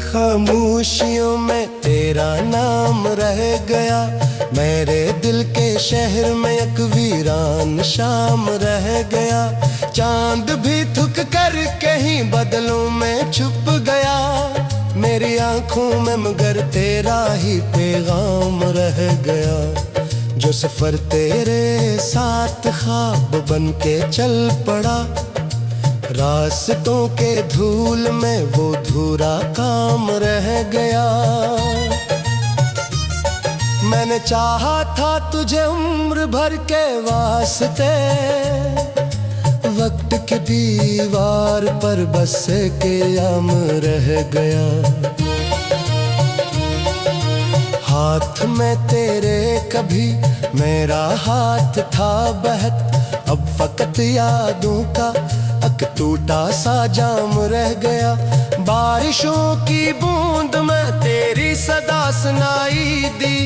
खामोशियों में तेरा नाम रह गया। मेरे दिल के शहर में एक वीरान शाम रह गया। चांद भी थक कर कहीं बदलों में छुप गया। मेरी आंखों में मगर तेरा ही पैगाम रह गया। जो सफर तेरे साथ ख्वाब बन के चल पड़ा, रास्तों के धूल में वो धूरा काम रह गया। मैंने चाहा था तुझे उम्र भर के वास्ते, वक्त की दीवार पर बस क़याम रह गया। हाथ में तेरे कभी मेरा हाथ था बहत, अब फकत यादों का एक टूटा सा जाम रह गया। बारिशों की बूंद में तेरी सदा सुनाई दी,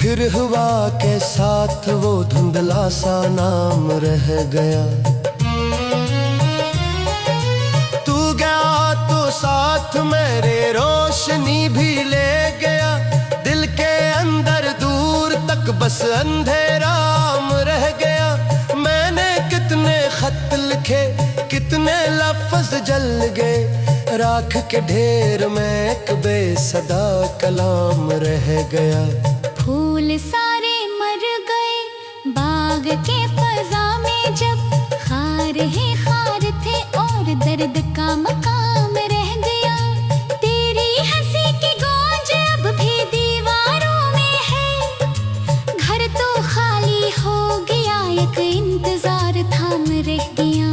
फिर हवा के साथ वो धुंधला सा नाम रह गया। तू गया तो साथ मेरे रोशनी भी ले गया। दिल के अंदर दूर तक बस अंधेराम रह गया। मैंने कितने खत लिखे, कितने लफ्ज जल गए, राख के ढेर में एक बेसदा कलाम रह गया। फूल सारे मर गए बाग के फजा में, जब खार ही खार थे और दर्द का मकाम रह गया। तेरी हंसी की गूंज अब भी दीवारों में है, घर तो खाली हो गया, एक इंतजार थाम रह गया।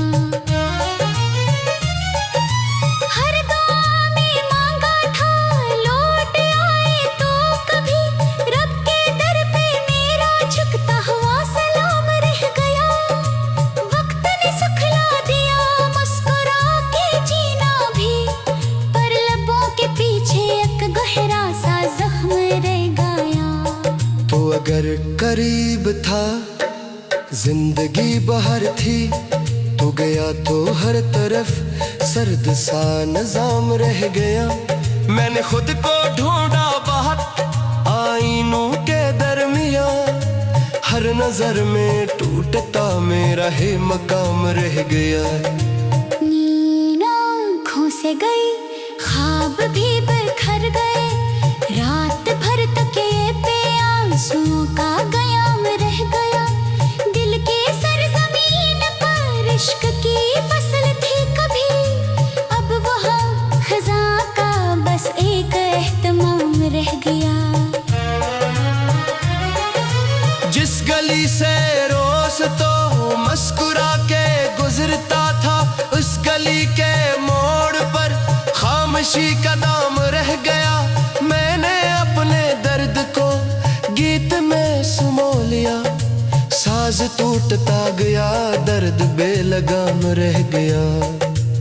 अगर करीब था जिंदगी बाहर थी, तू गया तो हर तरफ सर्द सा निजाम रह गया। मैंने खुद को ढूंढा बहुत आईनों के दरमियां, हर नजर में टूटता मेरा है मकाम रह गया। नींद आँखों से गई, ख्वाब भी बिखर गए, रात भर तके पे आंसुओं का गयाम रह गया। दिल के सरजमीन पर इश्क की फसल थी कभी, अब वहाँ खज़ां का बस एक एहतमाम रह गया। जिस गली से रोज तो मुस्कुरा के गुजरता था, उस गली के मोड़ पर खामोशी का दाम रह गया। मैंने अपने दर्द को गीत में सुमो लिया, साज टूटता गया, दर्द बेलगाम रह गया।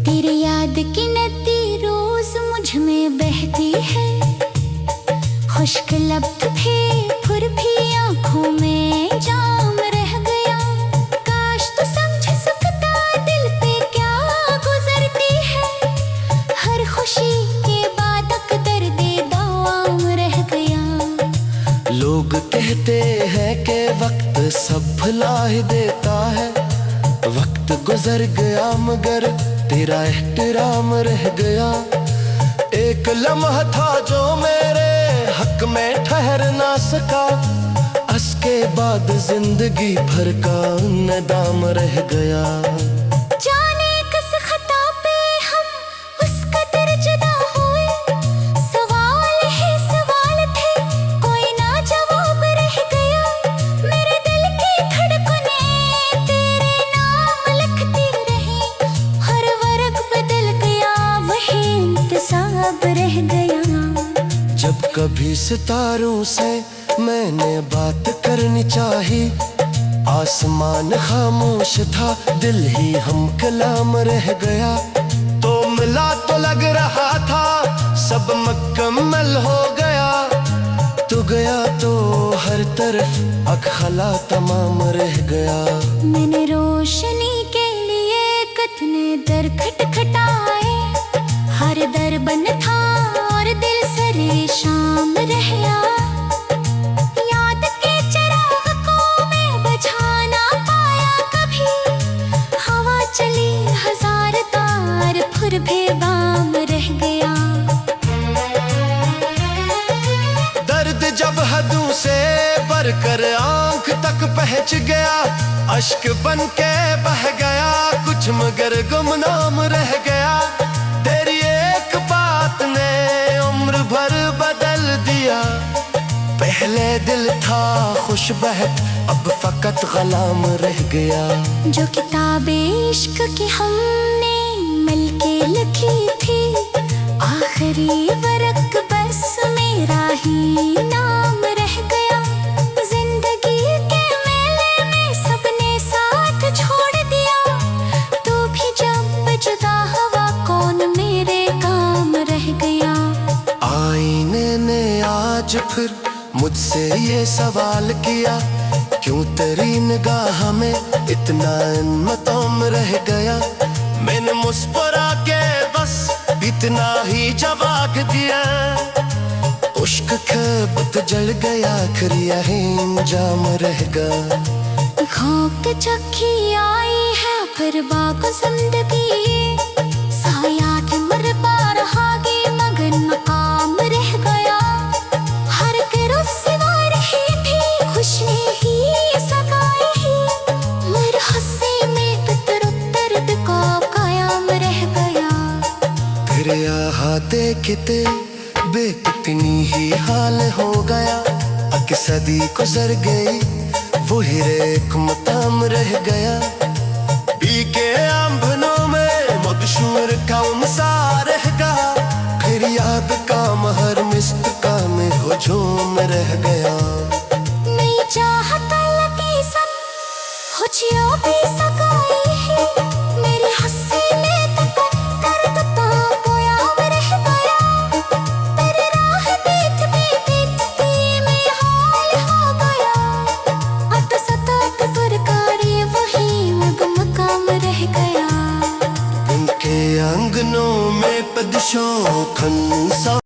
तेरे याद की नदी रोज मुझ में बहती है, खुश्क लब थे फिर भी आंखों में जाम रह गया। काश तू समझ सकता दिल पे क्या गुजरती है, हर खुशी के बाद एक दर्द दाम रह गया। लोग कहते हैं कि वक्त सब भुला ही देता है, वक्त गुजर गया मगर तेरा एहतराम रह गया। एक लम्हा था जो मेरे हक में ठहर ना सका, उसके बाद जिंदगी भर का नदाम रह गया। जाने किस खता पे हम उस कदर जुदा हुए, सवाल ही सवाल थे कोई ना जवाब रह गया। मेरे दिल की धड़कनें तेरे नाम लिखती रही, हर वर्ग बदल गया, वही इंतसाब रह गया। जब कभी सितारों से मैंने बात करनी चाही, आसमान खामोश था, दिल ही हम कलाम रह गया। तो मिला तो लग रहा था सब मुकम्मल हो गया, तू गया तो हर तरफ अखला तमाम रह गया। मैंने रोशनी के लिए कितने दर खटखटाए, हर दर बंद था और जब हदों से बढ़कर आंख तक पहुंच गया, अश्क बन के बह गया कुछ मगर गुमनाम रह गया। तेरी एक बात ने उम्र भर बदल दिया, पहले दिल था खुश बहक अब फकत गुलाम रह गया। जो किताबें इश्क की हमने मिलके लिखी थी, आखिरी वरक बस मेरा ही नाम रह गया। जिंदगी के मेले में सबने साथ छोड़ दिया, तू भी जब जुदा हुआ कौन मेरे काम रह गया। आईने ने आज फिर मुझसे ये सवाल किया, क्यों तेरी निगाह में इतना इन्मतोम रह गया। मैंने मुस्कुरा के बस इतना ही जवाब दिया, उश्क खबत जल गया आखिरी जाम रह गया। घोंक चक्की आई है फिर बाको जिंदगी, साया के मर पार हागे मगन मकाम रह गया। हर करो सिवार ही थी खुशी ही सगाई ही, मेरे हंसे में उतर दर्द को कायम रह गया। फिर यहाँ देखते बे कितनी ही हाल हो गया, अक सदी गुजर गई वो एक मताम रह गया। पी के आंभनों में मशहूर कौन सा रह गया, फिर याद का महर मिस्त का में हुजूम रह गया। नहीं चाहता लगी सन हो जियो